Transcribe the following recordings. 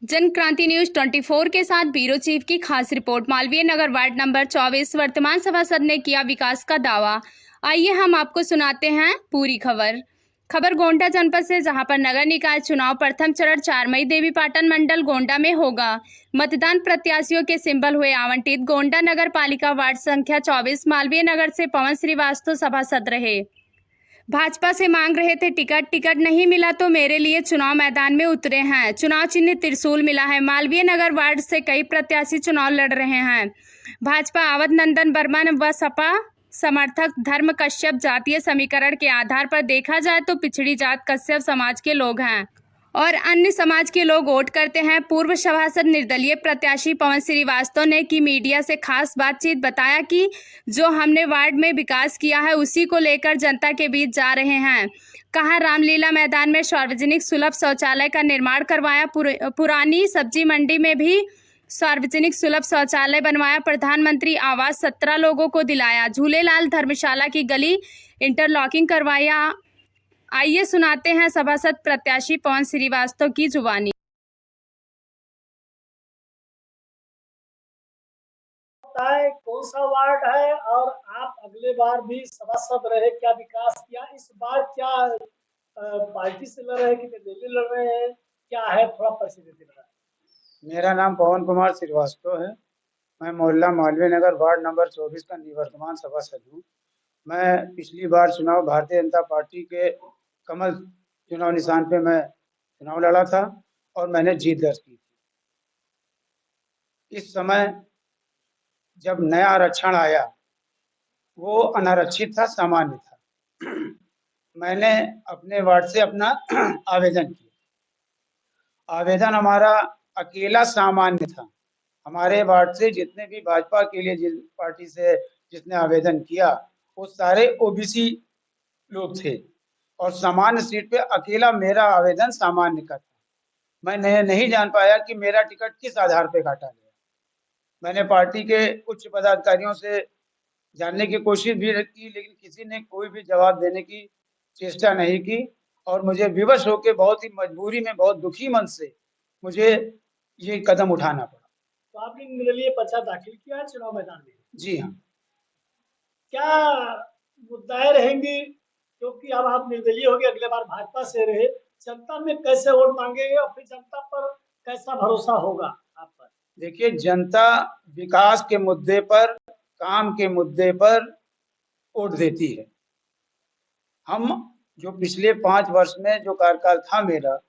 Jan Kranti news 24 के साथ bureau chief की खास report. Malviya Nagar ward number 24 वर्तमान सभासद ने किया विकास का दावा। आइए हम आपको सुनाते हैं पूरी खबर गोंडा जनपद से, जहां पर नगर निकाय चुनाव प्रथम चरण 4 मई देवीपाटन मंडल गोंडा में होगा। मतदान प्रत्याशियों के सिंबल हुए आवंटित। गोंडा नगर पालिका वार्ड संख्या 24 मालवीय नगर से पवन श्रीवास्तव सभासद रहे। भाजपा से मांग रहे थे टिकट नहीं मिला तो मेरे लिए चुनाव मैदान में उतरे हैं। चुनाव चिन्ह त्रिशूल मिला है। मालवीय नगर वार्ड से कई प्रत्याशी चुनाव लड़ रहे हैं। भाजपा अवध नंदन बर्मन व सपा समर्थक धर्म कश्यप जातीय समीकरण के आधार पर देखा जाए तो पिछड़ी जात कश्यप समाज के लोग हैं और अन्य समाज के लोग वोट करते हैं। पूर्व सभासद निर्दलीय प्रत्याशी पवन श्रीवास्तव ने की मीडिया से खास बातचीत, बताया कि जो हमने वार्ड में विकास किया है उसी को लेकर जनता के बीच जा रहे हैं। कहा रामलीला मैदान में सार्वजनिक सुलभ शौचालय का निर्माण करवाया। पुरानी सब्जी मंडी में भी सार्वजनिक सुलभ शौचालय बनवाया। प्रधानमंत्री आवास 17 लोगों को दिलाया। झूलेलाल धर्मशाला की गली इंटरलॉकिंग करवाया। आइए सुनाते हैं सभासद प्रत्याशी पवन श्रीवास्तव की जुबानी। कौन सा वार्ड है और आप अगले बार भी सभासद रहे, क्या विकास किया, इस बार क्या पार्टी से लड़ रहे हैं कि निर्दलीय लड़ रहे हैं, क्या है, थोड़ा परिचय देना। मेरा नाम पवन कुमार श्रीवास्तव है। मैं मोहल्ला मालवीय नगर वार्ड नंबर 24 का निवर्तमान सभासद हूँ। मैं पिछली बार चुनाव भारतीय जनता पार्टी के कमल चुनाव निशान पे मैं चुनाव लड़ा था और मैंने जीत दर्ज की थी। इस समय जब नया आरक्षण आया वो अनारक्षित था, सामान्य था। मैंने अपने वार्ड से अपना आवेदन किया। आवेदन हमारा अकेला सामान्य था। हमारे वार्ड से जितने भी भाजपा के लिए जिस पार्टी से जिसने आवेदन किया वो सारे ओबीसी लोग थे और सामान्य सीट पे अकेला मेरा आवेदन सामान्य का था। मैं नहीं जान पाया कि मेरा टिकट किस आधार पे काटा गया। मैंने पार्टी के उच्च पदाधिकारियों से जानने की कोशिश भी की, लेकिन किसी ने कोई भी जवाब देने की चेष्टा नहीं की और मुझे विवश होकर बहुत ही मजबूरी में, बहुत दुखी मन से मुझे ये कदम उठाना पड़ा। तो आपने निर्दलीय पर्चा दाखिल किया है चुनाव मैदान में? जी हाँ। क्या मुद्दाएं रहेंगी, क्योंकि अब आप निर्दलीय हो गए, अगले बार भाजपा से रहे, जनता में कैसे वोट मांगेंगे और फिर जनता पर कैसा भरोसा होगा आप पर? देखिए, जनता विकास के मुद्दे पर, काम के मुद्दे पर वोट देती है। हम जो पिछले 5 वर्ष में जो कार्यकाल था मेरा,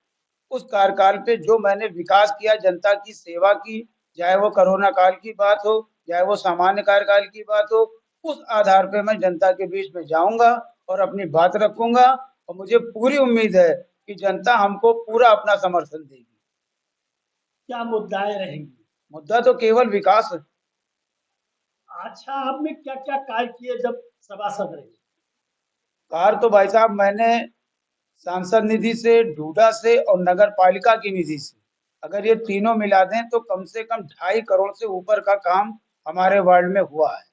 उस कार्यकाल पे जो मैंने विकास किया, जनता की सेवा की, चाहे वो कोरोना काल की बात हो, चाहे वो सामान्य कार्यकाल की बात हो, उस आधार पे मैं जनता के बीच में जाऊंगा और अपनी बात रखूंगा और मुझे पूरी उम्मीद है कि जनता हमको पूरा अपना समर्थन देगी। क्या मुद्दाएं रहेंगी? मुद्दा तो केवल विकास है। अच्छा, आपने क्या क्या कार्य किए जब सभासद रहे? कार्य तो भाई साहब मैंने सांसद निधि से, डूडा से और नगर पालिका की निधि से, अगर ये तीनों मिला दें तो कम से कम 2.5 करोड़ से ऊपर का काम हमारे वार्ड में हुआ है।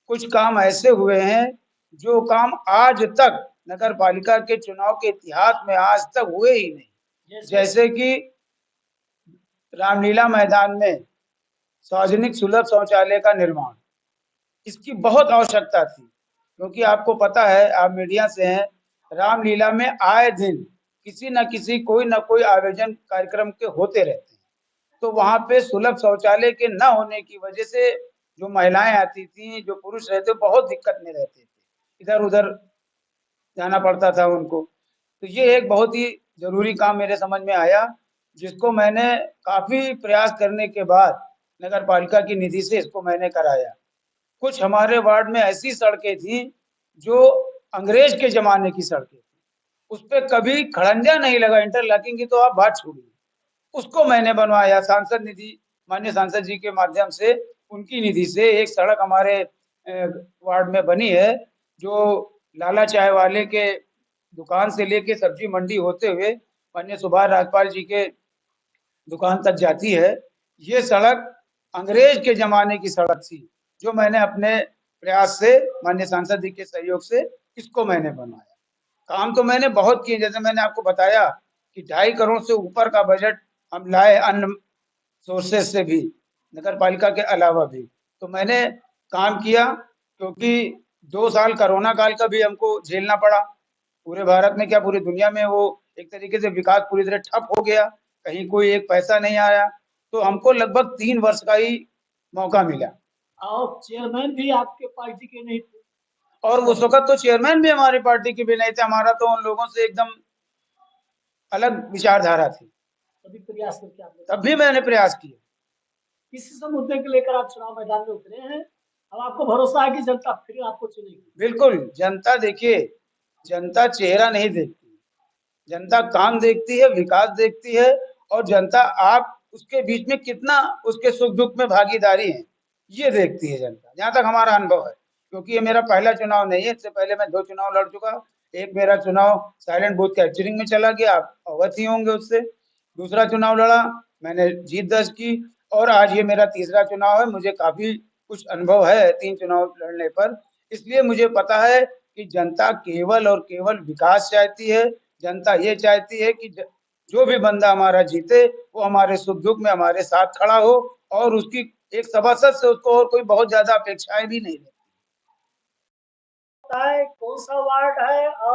कुछ काम ऐसे हुए हैं जो काम आज तक नगर पालिका के चुनाव के इतिहास में आज तक हुए ही नहीं। जैसे कि रामलीला मैदान में सार्वजनिक सुलभ शौचालय का निर्माण, इसकी बहुत आवश्यकता थी, क्योंकि आपको पता है, आप मीडिया से हैं, रामलीला में आए दिन किसी न किसी कोई न कोई आयोजन कार्यक्रम के होते रहते हैं। तो वहां पे सुलभ शौचालय के न होने की वजह से जो महिलाएं आती थी, जो पुरुष रहते, बहुत दिक्कत में रहते थे, इधर उधर जाना पड़ता था उनको। तो ये एक बहुत ही जरूरी काम मेरे समझ में आया, जिसको मैंने काफी प्रयास करने के बाद नगर पालिका की निधि से इसको मैंने कराया। कुछ हमारे वार्ड में ऐसी सड़कें थी जो अंग्रेज के जमाने की सड़कें थी, उस पर कभी खड़ंजा नहीं लगा, इंटरलॉकिंग की तो आप बात छोड़िए, उसको मैंने बनवाया। सांसद निधि, माननीय सांसद जी के माध्यम से, उनकी निधि से एक सड़क हमारे वार्ड में बनी है, जो लाला चाय वाले के दुकान से लेके सब्जी मंडी होते हुए माननीय सुभाष राजपाल जी के दुकान तक जाती है। ये सड़क अंग्रेज के जमाने की सड़क थी, जो मैंने अपने प्रयास से, माननीय सांसद जी के सहयोग से इसको मैंने बनवाया। काम तो मैंने बहुत किए, जैसे मैंने आपको बताया कि 2.5 करोड़ से ऊपर का बजट हम लाए अन्न सोर्सेस से भी, नगर पालिका के अलावा भी। तो मैंने काम किया, क्योंकि 2 साल कोरोना काल का भी हमको झेलना पड़ा। पूरे भारत में क्या, पूरी दुनिया में वो एक तरीके से विकास पूरी तरह ठप हो गया, कहीं कोई एक पैसा नहीं आया। तो हमको लगभग 3 वर्ष का ही मौका मिला। और चेयरमैन भी आपके पार्टी के नहीं थे। और उस वक़्त तो चेयरमैन भी हमारी पार्टी के भी नहीं थे, हमारा तो उन लोगों से एकदम अलग विचारधारा थी। तभी प्रयास करके आपने तब भी मैंने प्रयास किए। किस मुद्दे को लेकर आप चुनाव मैदान में उतरे हैं? अब आपको भरोसा है कि जनता फिर आपको चुनेगी। बिल्कुल, जनता देखिए, जनता चेहरा नहीं देखती, जनता काम देखती है, विकास देखती है, और जनता आप उसके बीच में कितना उसके सुख-दुःख में भागीदारी है, ये देखती है जनता, जहाँ तक हमारा अनुभव है। क्योंकि ये मेरा पहला चुनाव नहीं है, इससे पहले मैं 2 चुनाव लड़ चुका। एक मेरा चुनाव साइलेंट बूथ कैप्चरिंग में चला गया, आप अवगत ही होंगे उससे। दूसरा चुनाव लड़ा, मैंने जीत दर्ज की, और आज ये मेरा तीसरा चुनाव है। मुझे काफ़ी कुछ अनुभव है 3 चुनाव लड़ने पर, इसलिए मुझे पता है कि जनता केवल और केवल विकास चाहती है। जनता ये चाहती है कि जो भी बंदा हमारा जीते, वो हमारे सुख-दुःख में हमारे साथ खड़ा हो, और उसकी एक सभासद से उसको और कोई बहुत ज़्यादा अपेक्षाएँ भी नहीं रहती। कौन सा वार्ड है और